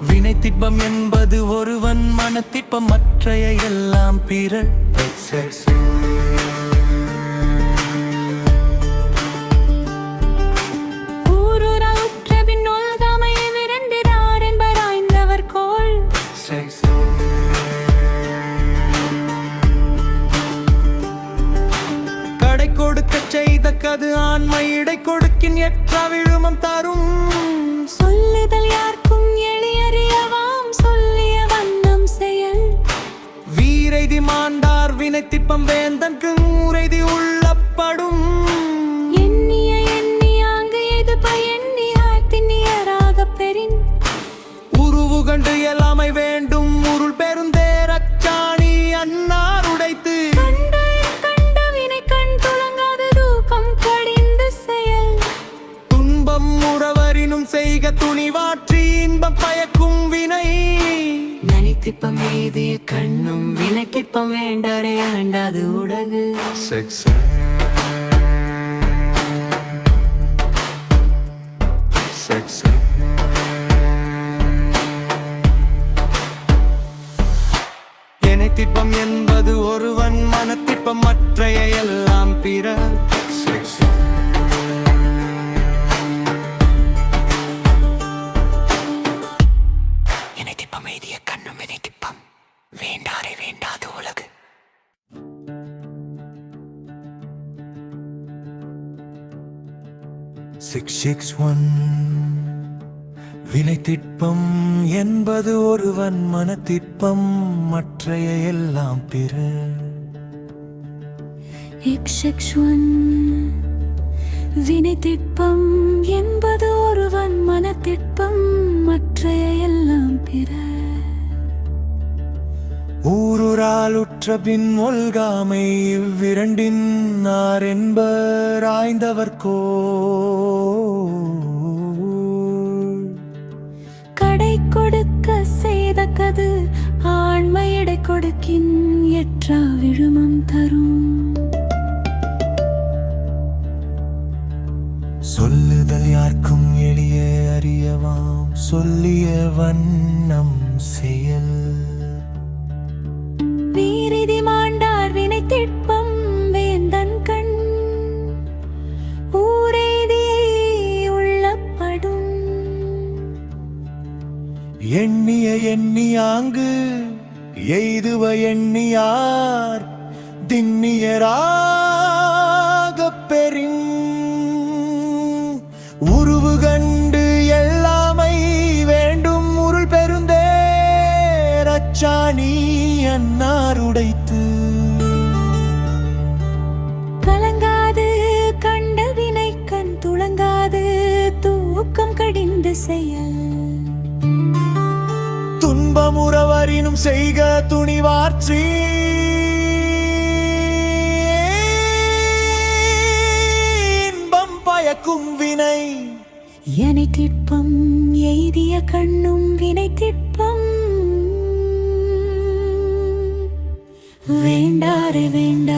வினை திட்பம் என்பது ஒருவன் மனத்திட்பம், மற்றைய எல்லாம் பிறர். கடை கொடுக்க செய்த கது ஆண்மை இடை கொடுக்கின் எற்ற விழுமம் தரும். சொல்லுதல் யாருக்கும் எளியறியவாம், சொல்லிய வண்ணம் செயல். வீரைதி மாண்டார் வினை திட்பம் வேந்தன்கு ஊரைதி உள்ளப்படும். எண்ணிய எண்ணியாங்கு எது பயன்னியார் திண்ணியராக பெறின். உருவு கண்டு எல்லாமை வேண்டும் உருள் பெருந்தேரச்சாணி அன்னார் உடைத்து. முறவரினும் செய்க துணிவாற்றி இன்பம் பயக்கும் வினை. நனித்திப்பம் எய்திய கண்ணும் வினைக்கிப்பம் வேண்டாரே ஆண்டாது உலகு. திட்பம் என்பது ஒருவன் மனத்திட்பம், மற்றைய எல்லாம் பிற. வேண்டாரே வேண்டாது உலகு. வினை திட்பம் என்பது ஒருவன் மனத்திட்பம், மற்றைய எல்லாம் பிற. வினை திட்பம் என்பது ஒருவன் மனத்திட்பம், மற்றைய எல்லாம் பிற. ஊருரால் உற்ற பின் ஒல்காமை இவ்விரண்டின் நார் என்பர் ஆய்ந்தவர்கோ. கடை கொடுக்க செய்த கது ஆண்மை இடை கொடுக்கின் எற்றா விழுமம் தரும். சொல்லுதல் யாருக்கும் எளிய அறியவாம், சொல்லிய வண்ணம் செயல். வீரிதி மாண்டார் வினை திட்பம் வேந்தன் கண், ஊரேதி உள்ளப்படும். எண்ணிய எண்ணியாங்கு எய்துவ எண்ணியார் திண்ணியராகப் பெறின். உருவு கண்டு எல்லாமை வேண்டும் உருள் பெருந்தேரச்சாணி அன்னார் உடைத்து. கலங்காது கண்ட வினை கண் துளங்காது தூக்கம் கடிந்து செயல். துன்பமுறவரினும் செய்க துணிவாற்றி இன்பம் பயக்கும் வினை. எனை திட்பம் எய்திய கண்ணும் வினை திட்பம் வேண்டாரே வேண்டாம்.